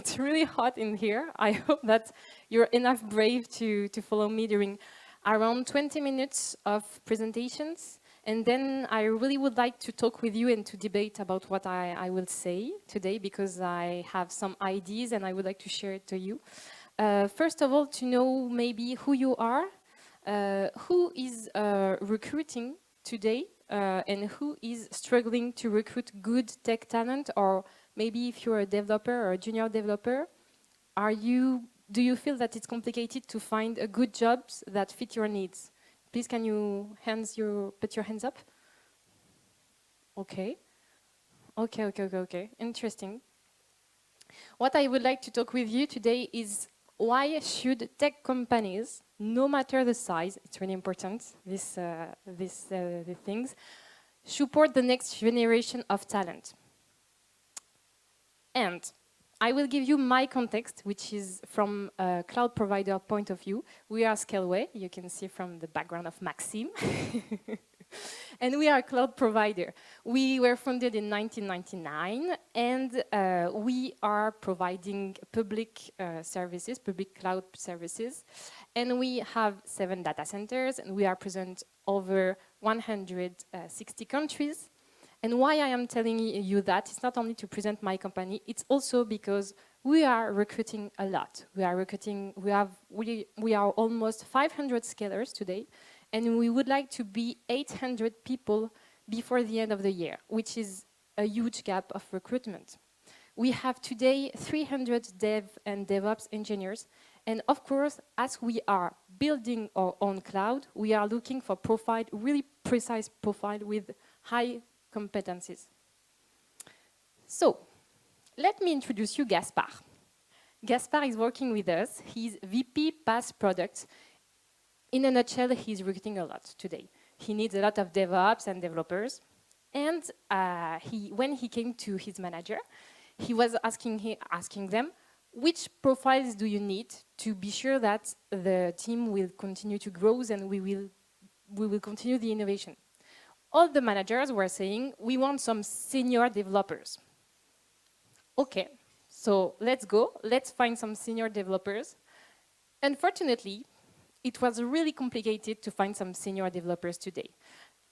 It's really hot in here. I hope that you're enough brave to follow me during around 20 minutes of presentations. And then I really would like to talk with you and to debate about what I will say today, because I have some ideas and I would like to share it to you. First of all, to know maybe who you are, who is recruiting today, and who is struggling to recruit good tech talent, or maybe if you're a developer or a junior developer, do you feel that it's complicated to find a good jobs that fit your needs? Please, can you put your hands up? Okay. Okay. Interesting. What I would like to talk with you today is why should tech companies, no matter the size, it's really important, these things, support the next generation of talent. And I will give you my context, which is from a cloud provider point of view. We are Scaleway, you can see from the background of Maxime. And we are a cloud provider. We were founded in 1999, and we are providing public services, public cloud services. And we have 7 data centers, and we are present over 160 countries. And why I am telling you that, it's not only to present my company, it's also because we are recruiting a lot. We are almost 500 scalers today, and we would like to be 800 people before the end of the year, which is a huge gap of recruitment. We have today 300 dev and DevOps engineers, and of course, as we are building our own cloud, we are looking for really precise profile with high competencies. So, let me introduce you Gaspar. Gaspar is working with us. He's VP PaaS Product. In a nutshell, he's recruiting a lot today. He needs a lot of DevOps and developers. And when he came to his manager, he was asking them, which profiles do you need to be sure that the team will continue to grow and we will continue the innovation? All the managers were saying, we want some senior developers. Okay, so let's find some senior developers. Unfortunately, it was really complicated to find some senior developers today.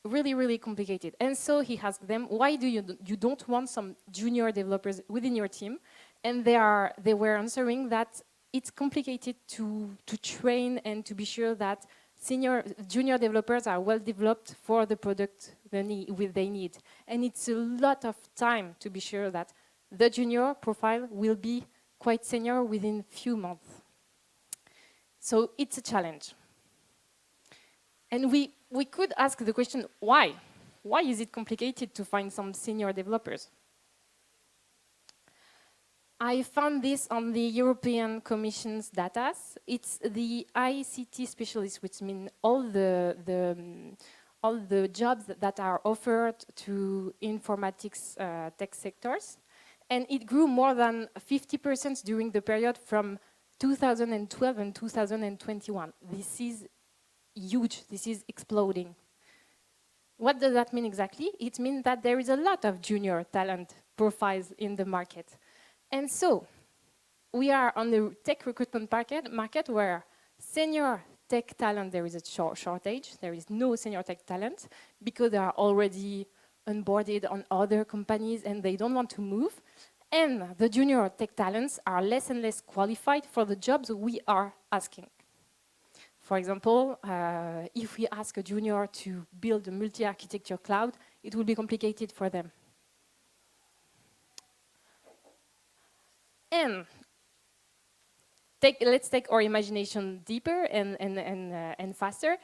Really, really complicated. And so he asked them, why do you don't want some junior developers within your team? And they were answering that it's complicated to train and to be sure that junior developers are well developed for the product they need. And it's a lot of time to be sure that the junior profile will be quite senior within few months. So it's a challenge. And we could ask the question, why? Why is it complicated to find some senior developers? I found this on the European Commission's data. It's the ICT specialists, which mean all the jobs that are offered to informatics tech sectors. And it grew more than 50% during the period from 2012 and 2021. This is huge. This is exploding. What does that mean exactly? It means that there is a lot of junior talent profiles in the market. And so, we are on the tech recruitment market where senior tech talent, there is a shortage. There is no senior tech talent because they are already onboarded on other companies and they don't want to move. And the junior tech talents are less and less qualified for the jobs we are asking. For example, if we ask a junior to build a multi-architecture cloud, it will be complicated for them. And let's take our imagination deeper and faster.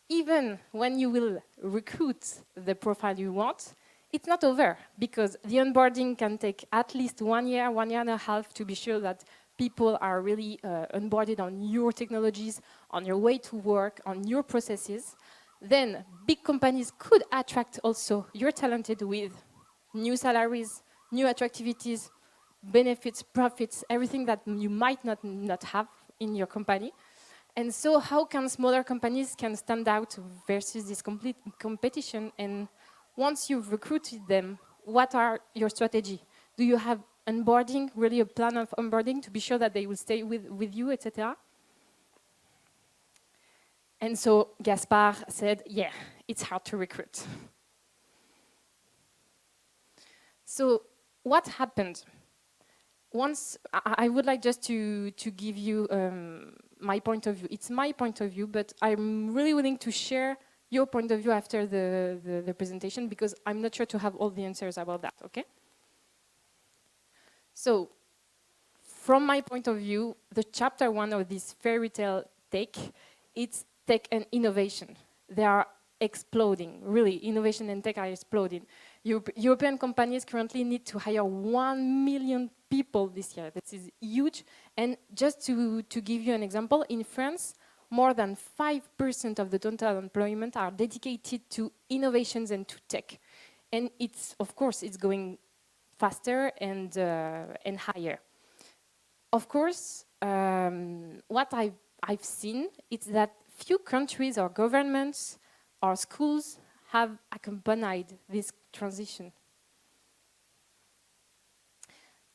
Even when you will recruit the profile you want, it's not over, because the onboarding can take at least 1 year, 1 year and a half to be sure that people are really onboarded on your technologies, on your way to work, on your processes. Then big companies could attract also your talented with new salaries, new attractivities, benefits, profits, everything that you might not have in your company. And so how can smaller companies can stand out versus this complete competition? And once you've recruited them, what are your strategy? Do you have onboarding, really a plan of onboarding to be sure that they will stay with you, etc. And so Gaspar said, yeah, it's hard to recruit. So what happened? Once, I would like just to give you my point of view. It's my point of view, but I'm really willing to share your point of view after the presentation, because I'm not sure to have all the answers about that, okay? So, from my point of view, the chapter 1 of this fairy tale tech, it's tech and innovation. They are exploding, really, innovation and tech are exploding. European companies currently need to hire 1 million people this year. This is huge. And just to give you an example, in France, more than 5% of the total employment are dedicated to innovations and to tech. And it's, of course, it's going faster and higher. Of course, what I've seen is that few countries or governments or schools have accompanied this transition.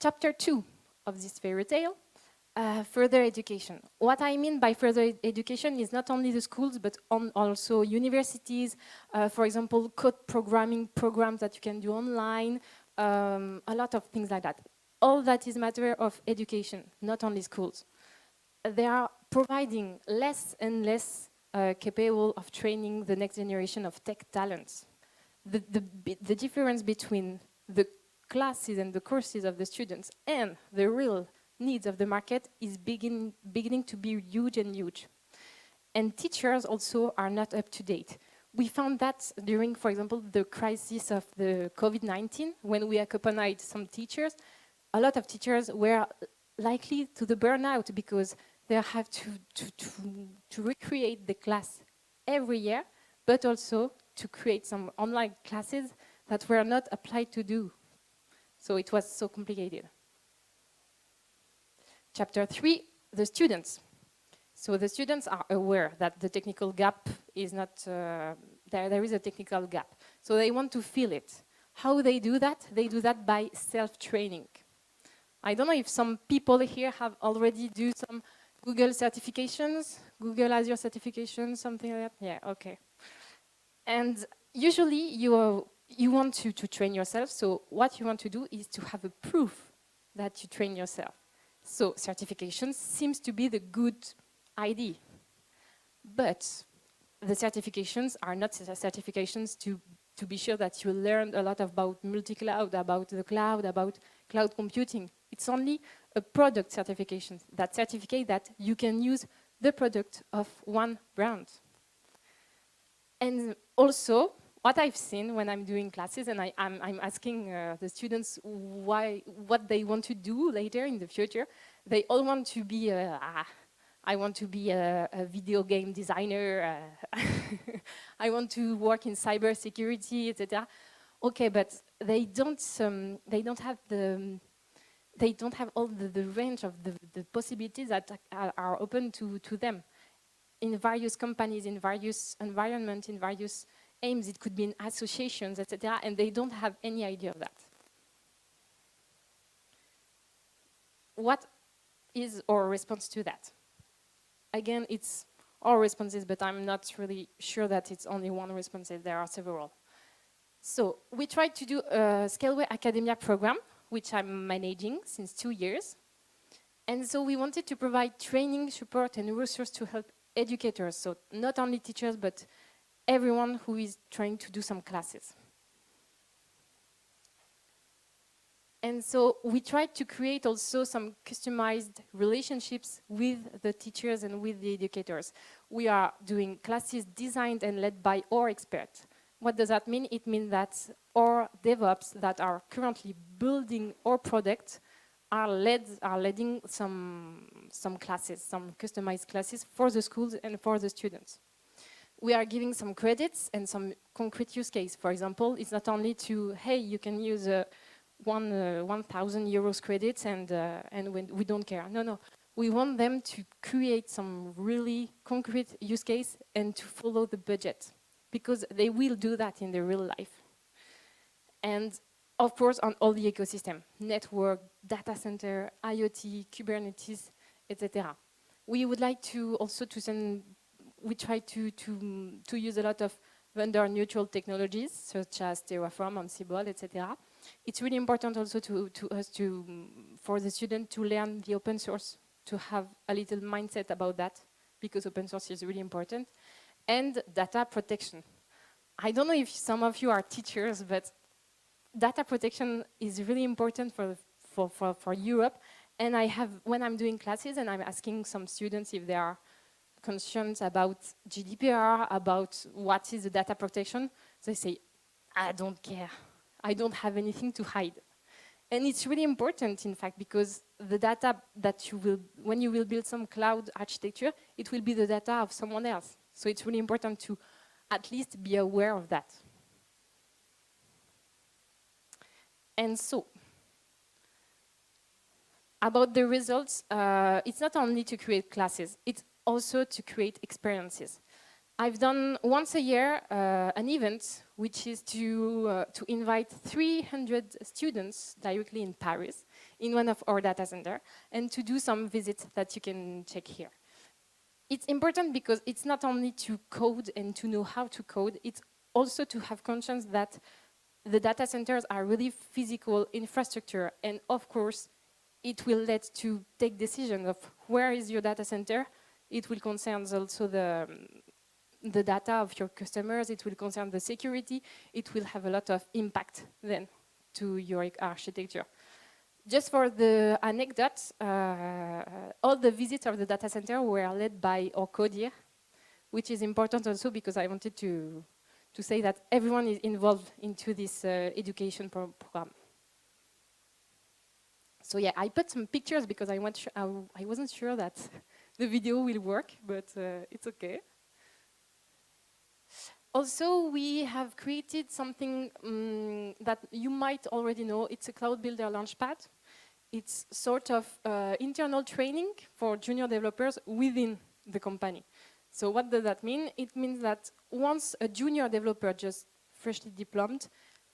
Chapter 2 of this fairy tale, further education. What I mean by further education is not only the schools, but also universities, for example, code programming programs that you can do online, a lot of things like that. All that is matter of education, not only schools. They are providing less and less capable of training the next generation of tech talents. The difference between the classes and the courses of the students and the real needs of the market is beginning to be huge and huge. And teachers also are not up to date. We found that during, for example, the crisis of the COVID-19, when we accompanied some teachers, a lot of teachers were likely to the burnout because they have to recreate the class every year, but also to create some online classes that were not applied to do. So it was so complicated. Chapter 3, the students. So the students are aware that the technical gap is not, there is a technical gap. So they want to fill it. How they do that? They do that by self-training. I don't know if some people here have already do some Google certifications, Google Azure certifications, something like that. Yeah, okay. And usually you want to train yourself, so what you want to do is to have a proof that you train yourself. So certifications seems to be the good idea. But the certifications are not certifications to be sure that you learned a lot about multi-cloud, about the cloud, about cloud computing. It's only a product certification, that certificate that you can use the product of one brand. And also, what I've seen when I'm doing classes, and I'm asking the students what they want to do later in the future, they all want to be, I want to be a video game designer, I want to work in cybersecurity, etc. Okay, but they don't have all the range of the possibilities that are open to them. In various companies, in various environments, in various aims, it could be in associations, etc., and they don't have any idea of that. What is our response to that? Again, it's our responses, but I'm not really sure that it's only one response, there are several. So we tried to do a Scaleway Academia program, which I'm managing since 2 years. And so we wanted to provide training, support, and resources to help educators, so not only teachers, but everyone who is trying to do some classes. And so we tried to create also some customized relationships with the teachers and with the educators. We are doing classes designed and led by our experts. What does that mean? It means that our DevOps that are currently building our product are leading some classes, some customized classes for the schools and for the students. We are giving some credits and some concrete use case. For example, it's not only to, hey, you can use 1,000 euros credits and we don't care. No. We want them to create some really concrete use case and to follow the budget, because they will do that in their real life. And of course, on all the ecosystem, network, data center, IoT, Kubernetes, etc. We would like to also we try to use a lot of vendor-neutral technologies, such as Terraform, Ansible, etc. It's really important also for the student to learn the open source, to have a little mindset about that, because open source is really important. And data protection. I don't know if some of you are teachers, but data protection is really important for Europe. And when I'm doing classes and I'm asking some students if they are concerned about GDPR, about what is the data protection, they say, I don't care. I don't have anything to hide. And it's really important, in fact, because the data that when you will build some cloud architecture, it will be the data of someone else. So it's really important to at least be aware of that. And so, about the results, it's not only to create classes, it's also to create experiences. I've done once a year an event which is to invite 300 students directly in Paris in one of our data centers and to do some visits that you can check here. It's important because it's not only to code and to know how to code, it's also to have conscience that the data centers are really physical infrastructure, and of course it will lead to take decisions of where is your data center. It will concern also the data of your customers, it will concern the security, it will have a lot of impact then to your architecture. Just for the anecdote, all the visits of the data center were led by our coder, which is important also because I wanted to say that everyone is involved into this education program. So yeah, I put some pictures because I wasn't sure that the video will work, but it's okay. Also, we have created something that you might already know. It's a Cloud Builder Launchpad. It's sort of internal training for junior developers within the company. So what does that mean? It means that once a junior developer just freshly diplomed,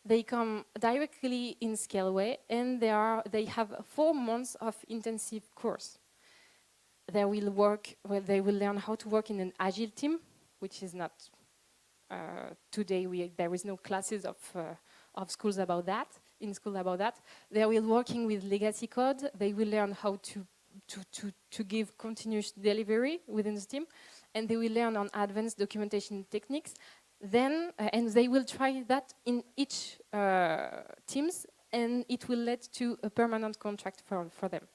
they come directly in Scaleway and they have 4 months of intensive course. They will learn how to work in an agile team, which is not today. There is no classes of schools about that. In school about that, they will working with legacy code. They will learn how to give continuous delivery within the team, and they will learn on advanced documentation techniques. Then and they will try that in each teams, and it will lead to a permanent contract for them.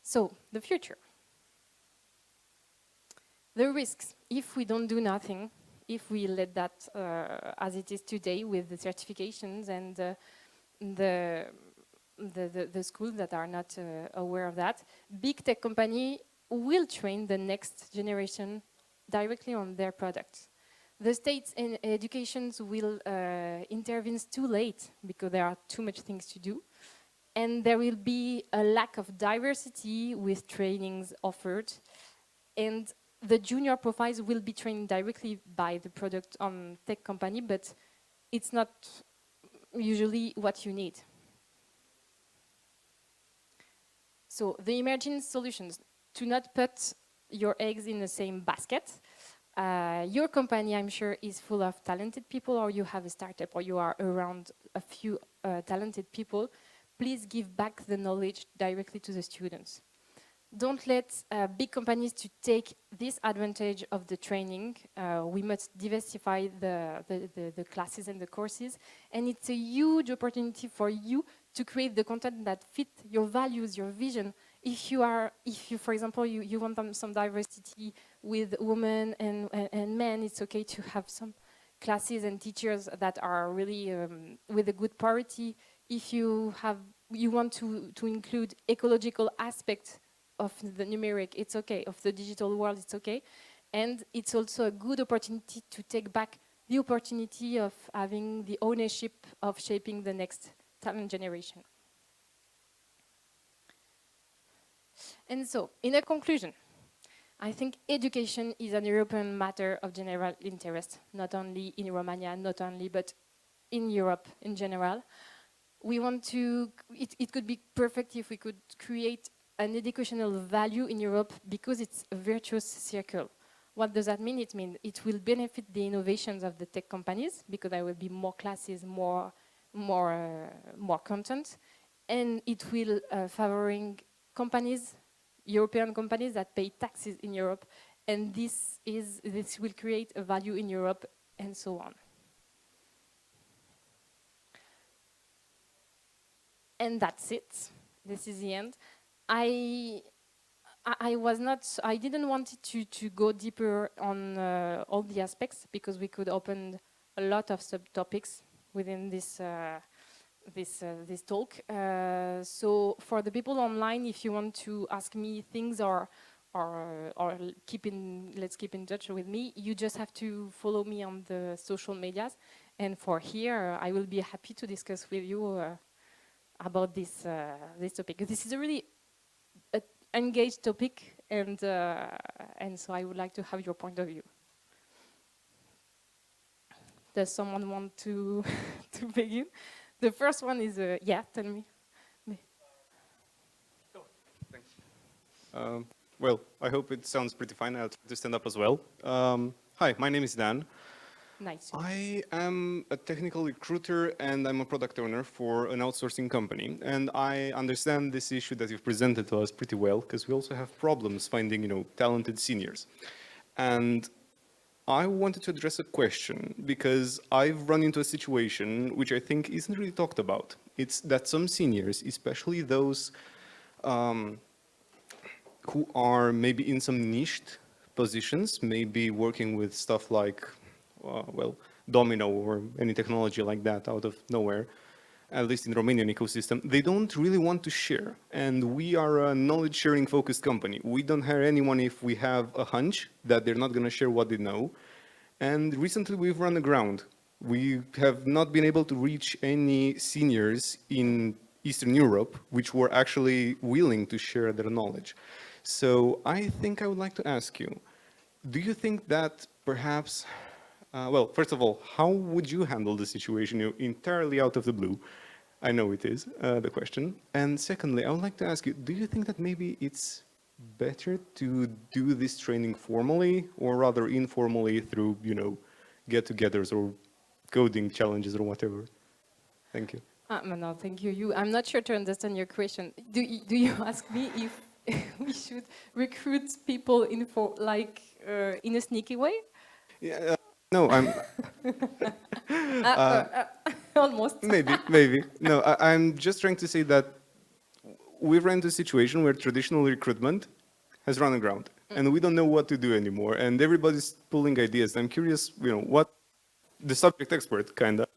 So the future. The risks, if we don't do nothing, if we let that as it is today with the certifications and the schools that are not aware of that, big tech company will train the next generation directly on their products. The states and educations will intervene too late because there are too much things to do. And there will be a lack of diversity with trainings offered. And the junior profiles will be trained directly by the product on tech company, but it's not usually what you need. So the emerging solutions, to not put your eggs in the same basket. Your company, I'm sure, is full of talented people, or you have a startup, or you are around a few talented people. Please give back the knowledge directly to the students. Don't let big companies to take this advantage of the training. We must diversify the classes and the courses. And it's a huge opportunity for you to create the content that fit your values, your vision. If you, for example, you want some diversity with women and men, it's okay to have some classes and teachers that are really with a good parity. If you want to include ecological aspects of the numeric, it's okay. Of the digital world, it's okay. And it's also a good opportunity to take back the opportunity of having the ownership of shaping the next talent generation. And so, in a conclusion, I think education is an European matter of general interest, not only in Romania, not only, but in Europe in general. We want to, it could be perfect if we could create an educational value in Europe because it's a virtuous circle. What does that mean? It means it will benefit the innovations of the tech companies because there will be more classes, more content, and it will favoring companies, European companies that pay taxes in Europe, and this will create a value in Europe, and so on. And that's it. This is the end. I didn't want to go deeper on all the aspects because we could open a lot of subtopics within this talk. So for the people online, if you want to ask me things or let's keep in touch with me, you just have to follow me on the social medias. And for here, I will be happy to discuss with you about this topic. This is a really engaged topic, and so I would like to have your point of view. Does someone want to to begin? The first one is yeah. Tell me. Oh, thanks. Well, I hope it sounds pretty fine. I'll try to stand up as well. Hi, my name is Dan. Nice. I am a technical recruiter and I'm a product owner for an outsourcing company. And I understand this issue that you've presented to us pretty well because we also have problems finding, talented seniors. And I wanted to address a question because I've run into a situation which I think isn't really talked about. It's that some seniors, especially those who are maybe in some niched positions, maybe working with stuff like Domino or any technology like that out of nowhere, at least in the Romanian ecosystem, they don't really want to share. And we are a knowledge sharing focused company. We don't hire anyone if we have a hunch that they're not going to share what they know. And recently we've run aground. We have not been able to reach any seniors in Eastern Europe, which were actually willing to share their knowledge. So I think I would like to ask you, do you think that perhaps well, first of all, how would you handle the situation? You're entirely out of the blue. I know it is, the question. And secondly, I would like to ask you, do you think that maybe it's better to do this training formally or rather informally through, get-togethers or coding challenges or whatever? Thank you. No, thank you. I'm not sure to understand your question. Do you ask me if we should recruit people in a sneaky way? Yeah, no, I'm... Almost. Maybe. No, I'm just trying to say that we've run into a situation where traditional recruitment has run aground, and we don't know what to do anymore, and everybody's pulling ideas. I'm curious, what the subject expert kind of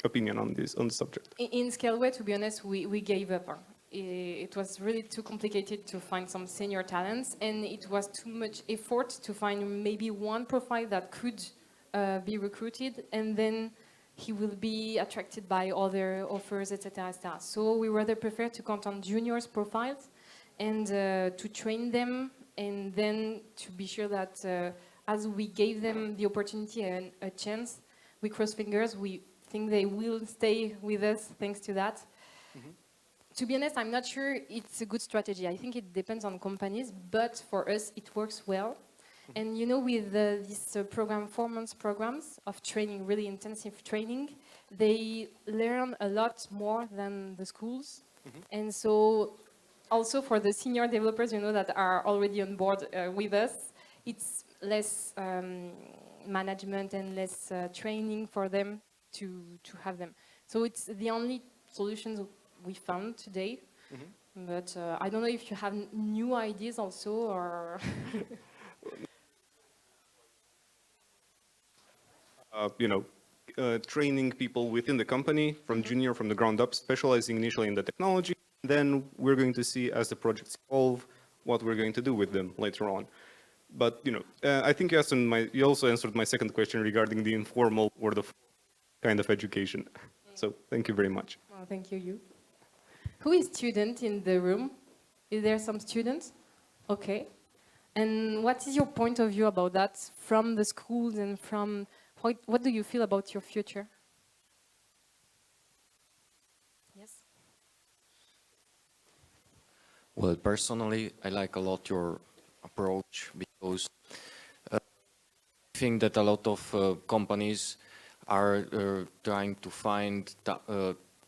opinion on the subject. In Scaleway, to be honest, we gave up. It was really too complicated to find some senior talents, and it was too much effort to find maybe one profile that could be recruited, and then he will be attracted by other offers, etc., etc. So we rather prefer to count on juniors profiles and to train them, and then to be sure that as we gave them the opportunity and a chance, we cross fingers, we think they will stay with us thanks to that. Mm-hmm. To be honest, I'm not sure it's a good strategy. I think it depends on companies, but for us, it works well. And with these program, 4 months programs of training, really intensive training, they learn a lot more than the schools. Mm-hmm. And so also for the senior developers, that are already on board with us, it's less management and less training for them to have them. So it's the only solutions we found today. Mm-hmm. But I don't know if you have new ideas also, or... Training people within the company from junior, from the ground up, specializing initially in the technology. Then we're going to see as the projects evolve what we're going to do with them later on. But I think you also answered my second question regarding the informal or the kind of education. So thank you very much. Well, thank you. Who is student in the room? Is there some students? Okay. And what is your point of view about that from the schools and from What do you feel about your future? Yes. Well, personally, I like a lot your approach because I think that a lot of companies are trying to find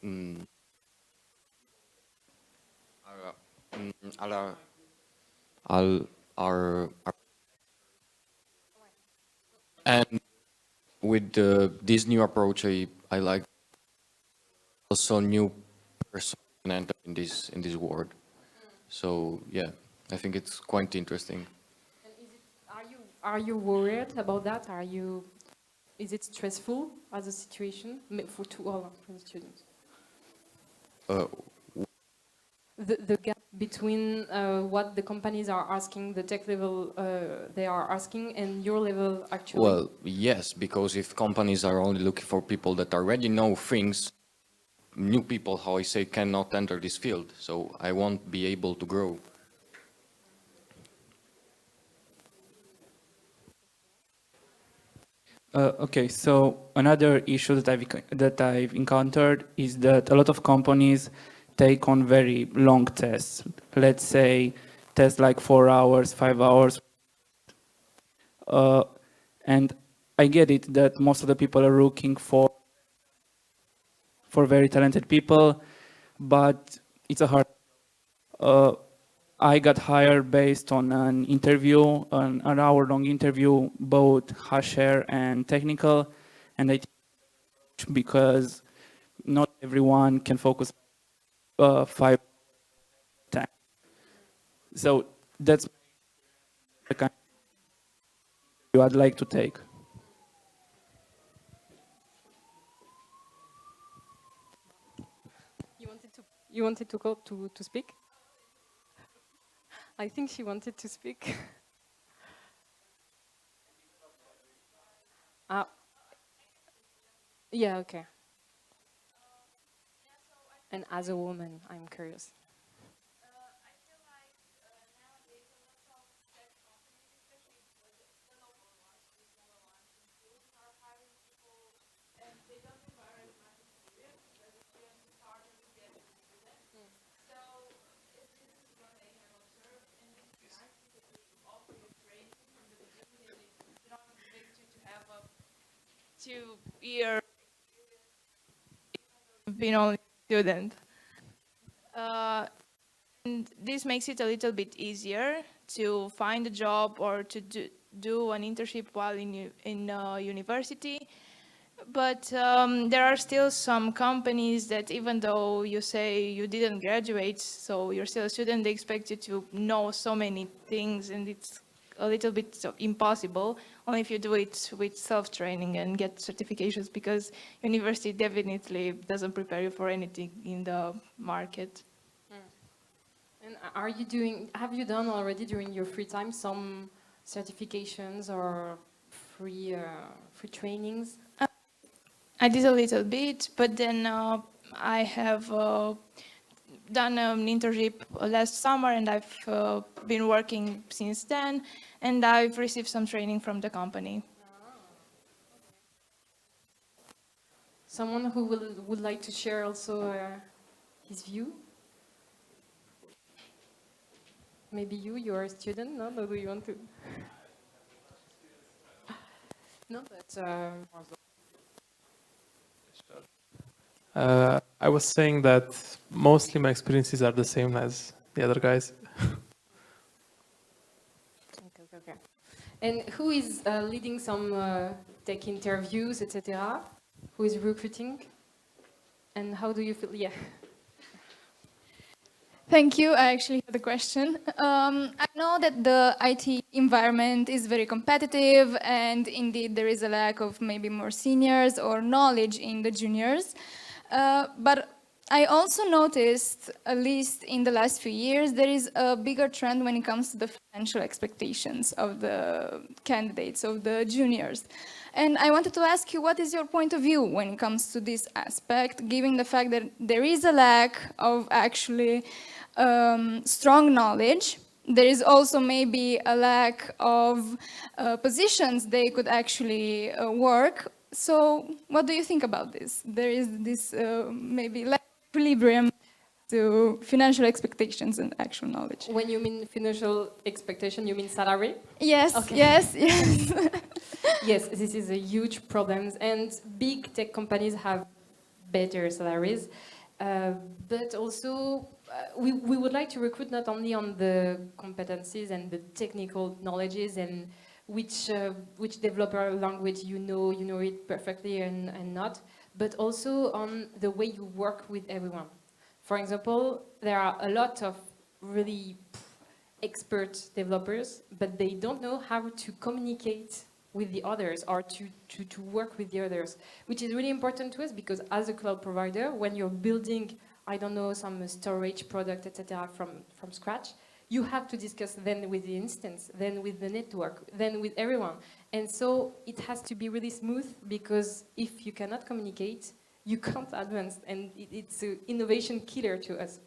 mm, are, are and with this new approach, I like also new person can enter in this world. So yeah, I think it's quite interesting. And are you worried about that? Is it stressful as a situation for to all for the students? Uh, The gap between what the companies are asking, the tech level they are asking, and your level actually. well, yes, because if companies are only looking for people that already know things, new people, how I say, cannot enter this field. So I won't be able to grow. Okay, so another issue that I've encountered is that a lot of companies take on very long tests. Let's say tests like 4 hours, 5 hours, uh, and I get it that most of the people are looking for very talented people, but it's a hard. Uh, I got hired based on an interview, an hour-long interview, both HR and technical, and I because not everyone can focus 5 times. So that's the kind of interview I'd like to take. You wanted to go to speak? I think she wanted to speak. uh, yeah, okay. And as a woman, I'm curious. Two-year been only student. Uh, and this makes it a little bit easier to find a job or to do an internship while in university. But there are still some companies that even though you say you didn't graduate, so you're still a student, they expect you to know so many things, and it's a little bit impossible, only if you do it with self-training and get certifications, because university definitely doesn't prepare you for anything in the market. And have you done already during your free time some certifications or free trainings? I did a little bit, but then I have done an internship last summer, and I've been working since then, and I've received some training from the company. Someone who would like to share also his view? Maybe you are a student, no? Or do you want to? No, but I was saying that mostly my experiences are the same as the other guys. okay. And who is leading some tech interviews, etc.? Who is recruiting? And how do you feel? Yeah. Thank you. I actually had a question. I know that the IT environment is very competitive, and indeed there is a lack of maybe more seniors or knowledge in the juniors. But I also noticed, at least in the last few years, there is a bigger trend when it comes to the financial expectations of the candidates, of the juniors. And I wanted to ask you, what is your point of view when it comes to this aspect, given the fact that there is a lack of actually strong knowledge there is also maybe a lack of positions they could actually work. So what do you think about this? There is this maybe lack of equilibrium to financial expectations and actual knowledge. When you mean financial expectation, you mean salary? Yes, Okay. yes, yes. Yes, this is a huge problem, and big tech companies have better salaries, but also we would like to recruit not only on the competencies and the technical knowledges and which developer language you know it perfectly and not, but also on the way you work with everyone. For example, there are a lot of really expert developers, but they don't know how to communicate with the others or to work with the others, which is really important to us because as a cloud provider, when you're building, I don't know, some storage product, etc., from scratch, you have to discuss then with the instance, then with the network, then with everyone. And so it has to be really smooth because if you cannot communicate, you can't advance, and it's an innovation killer to us.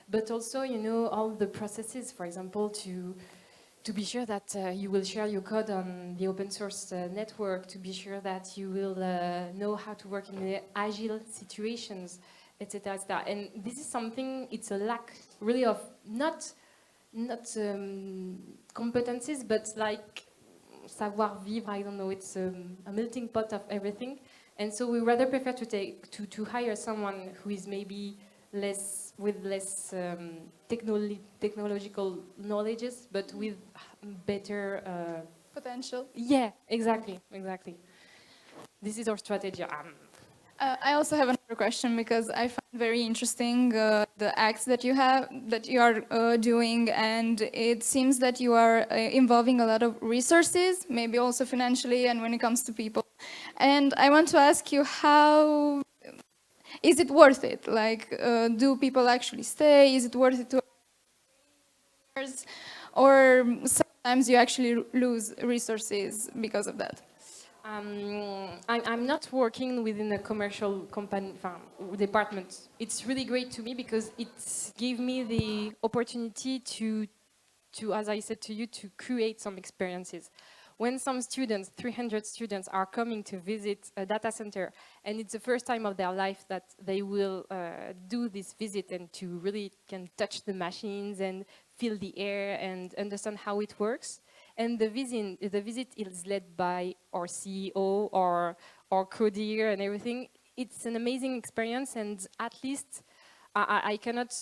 But also, all the processes, for example, to be sure that you will share your code on the open source network, to be sure that you will know how to work in the agile situations, etc., etc. And this is something, it's a lack really of not competencies, but like savoir vivre, I don't know, it's a melting pot of everything. And so we rather prefer to hire someone who is maybe less technological knowledges, but with better Potential. Yeah, exactly. This is our strategy. I also have another question because I find very interesting the acts that you are doing, and it seems that you are involving a lot of resources, maybe also financially, and when it comes to people. And I want to ask you, how is it worth it? Like, do people actually stay? Is it worth it to or sometimes you actually lose resources because of that? I'm not working within a commercial company department. It's really great to me because it gave me the opportunity to, as I said to you, to create some experiences. When some students, 300 students, are coming to visit a data center, and it's the first time of their life that they will do this visit and to really can touch the machines and feel the air and understand how it works. And the visit is led by our CEO or our coder and everything. It's an amazing experience, and at least I cannot.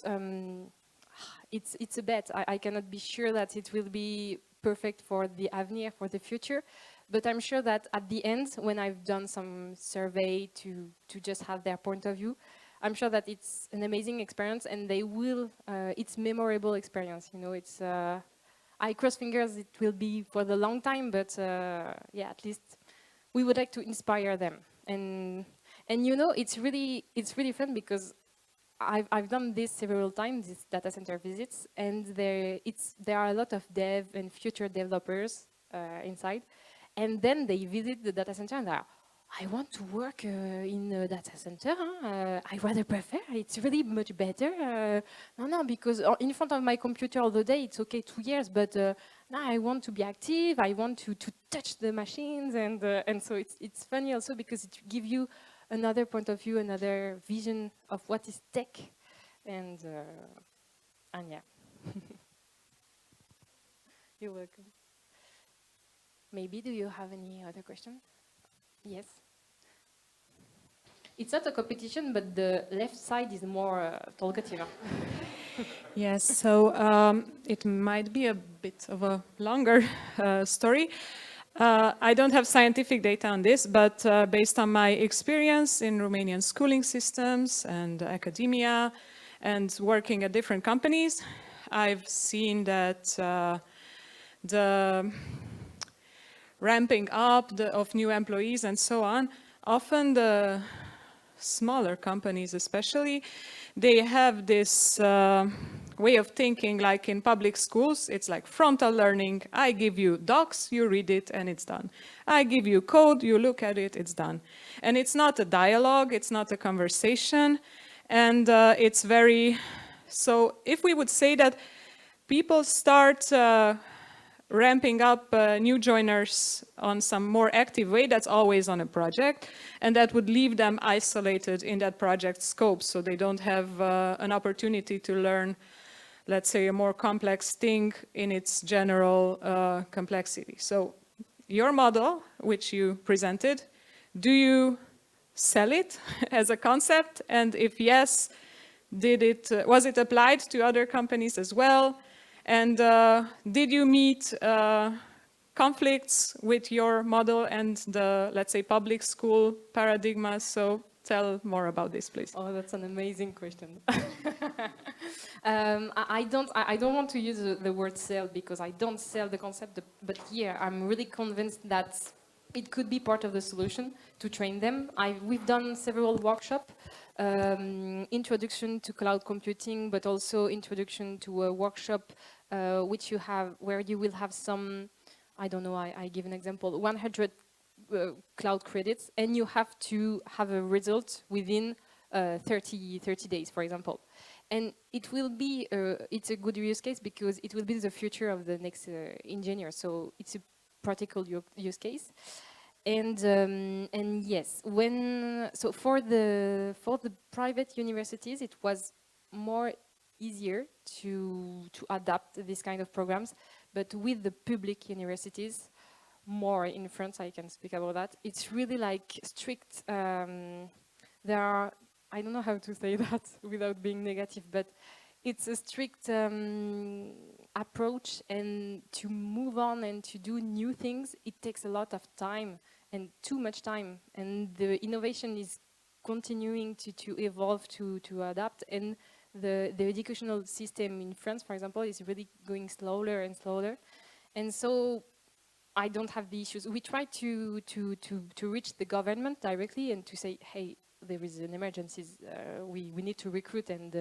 It's a bet. I cannot be sure that it will be perfect for the avenir, for the future. But I'm sure that at the end, when I've done some survey to just have their point of view, I'm sure that it's an amazing experience, and they will. It's memorable experience. It's. I cross fingers it will be for the long time, but yeah, at least we would like to inspire them. And it's really fun because I've done this several times, these data center visits, and there are a lot of dev and future developers inside, and then they visit the data center and they're, I want to work in a data center. I rather prefer. It's really much better. No, because in front of my computer all the day, it's okay 2 years, but now I want to be active. I want to touch the machines, and so it's funny also because it gives you another point of view, another vision of what is tech, and yeah. You're welcome. Maybe do you have any other question? Yes. It's not a competition, but the left side is more talkative. Yes, so it might be a bit of a longer story. I don't have scientific data on this, but based on my experience in Romanian schooling systems and academia and working at different companies, I've seen that the ramping up of new employees and so on, often the smaller companies especially, they have this way of thinking like in public schools. It's like frontal learning. I give you docs, you read it, and it's done. I give you code, you look at it, it's done. And it's not a dialogue, it's not a conversation, and it's very... So if we would say that people start ramping up new joiners on some more active way, that's always on a project, and that would leave them isolated in that project scope, so they don't have an opportunity to learn, let's say, a more complex thing in its general complexity. So your model, which you presented, do you sell it as a concept? And if yes, was it applied to other companies as well? And did you meet conflicts with your model and the, let's say, public school paradigma? So tell more about this, please. Oh, that's an amazing question. I don't want to use the word sell because I don't sell the concept, but here I'm really convinced that it could be part of the solution to train them. We've done several workshops, introduction to cloud computing, but also introduction to a workshop where you will have some, I don't know, I give an example, 100 cloud credits, and you have to have a result within 30 days, for example. And it will be, it's a good use case because it will be the future of the next engineer. So it's a practical use case. And yes, so for the private universities, it was more easier to adapt this kind of programs, but with the public universities, more in France, I can speak about that. It's really like strict. There are, I don't know how to say that without being negative, but it's a strict approach, and to move on and to do new things, it takes a lot of time and too much time. And the innovation is continuing to evolve, to adapt, and the educational system in France, for example, is really going slower and slower. And so I don't have the issues. We try to reach the government directly and to say, hey, there is an emergency. We need to recruit, and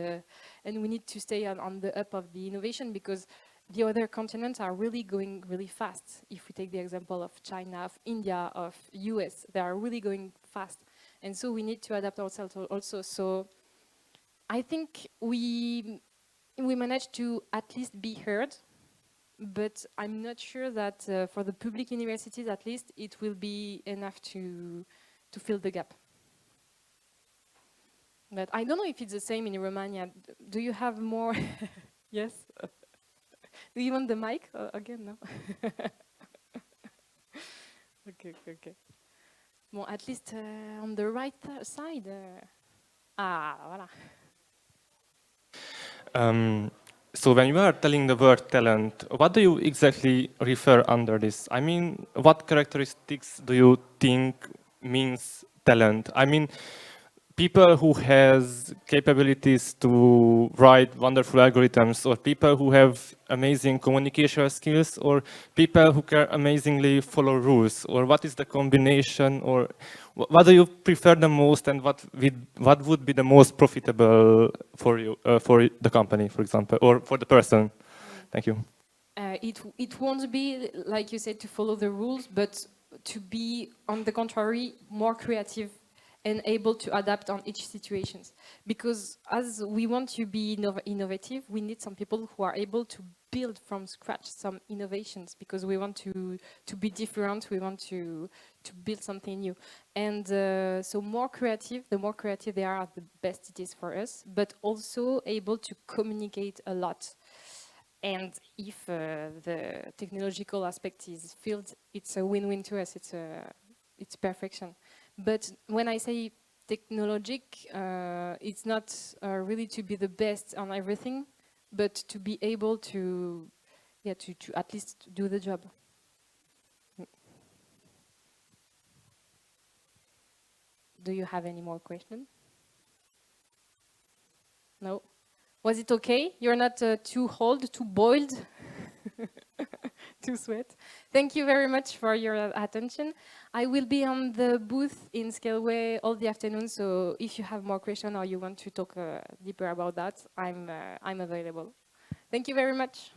we need to stay on the up of the innovation, because the other continents are really going really fast. If we take the example of China, of India, of US, they are really going fast. And so we need to adapt ourselves also. So I think we managed to at least be heard, but I'm not sure that for the public universities, at least, it will be enough to fill the gap. But I don't know if it's the same in Romania. Do you have more? Yes? Do you want the mic? Again, no? Okay. Well, at least on the right side. Voilà. So when you are telling the word talent, what do you exactly refer under this? I mean, what characteristics do you think means talent? I mean, people who has capabilities to write wonderful algorithms, or people who have amazing communication skills, or people who can amazingly follow rules, or what is the combination, or what do you prefer the most, and what would be the most profitable for you, for the company, for example, or for the person? Thank you. It won't be, like you said, to follow the rules, but to be, on the contrary, more creative and able to adapt on each situation. Because as we want to be innovative, we need some people who are able to build from scratch some innovations, because we want to be different, we want to build something new. And so more creative, the more creative they are, the best it is for us, but also able to communicate a lot. And if the technological aspect is filled, it's a win-win to us, it's perfection. But when I say technologic, it's not really to be the best on everything, but to be able to at least do the job. Do you have any more questions? No? Was it okay? You're not too old, too boiled? To sweat. Thank you very much for your attention. I will be on the booth in Scaleway all the afternoon, so if you have more questions or you want to talk deeper about that, I'm available. Thank you very much.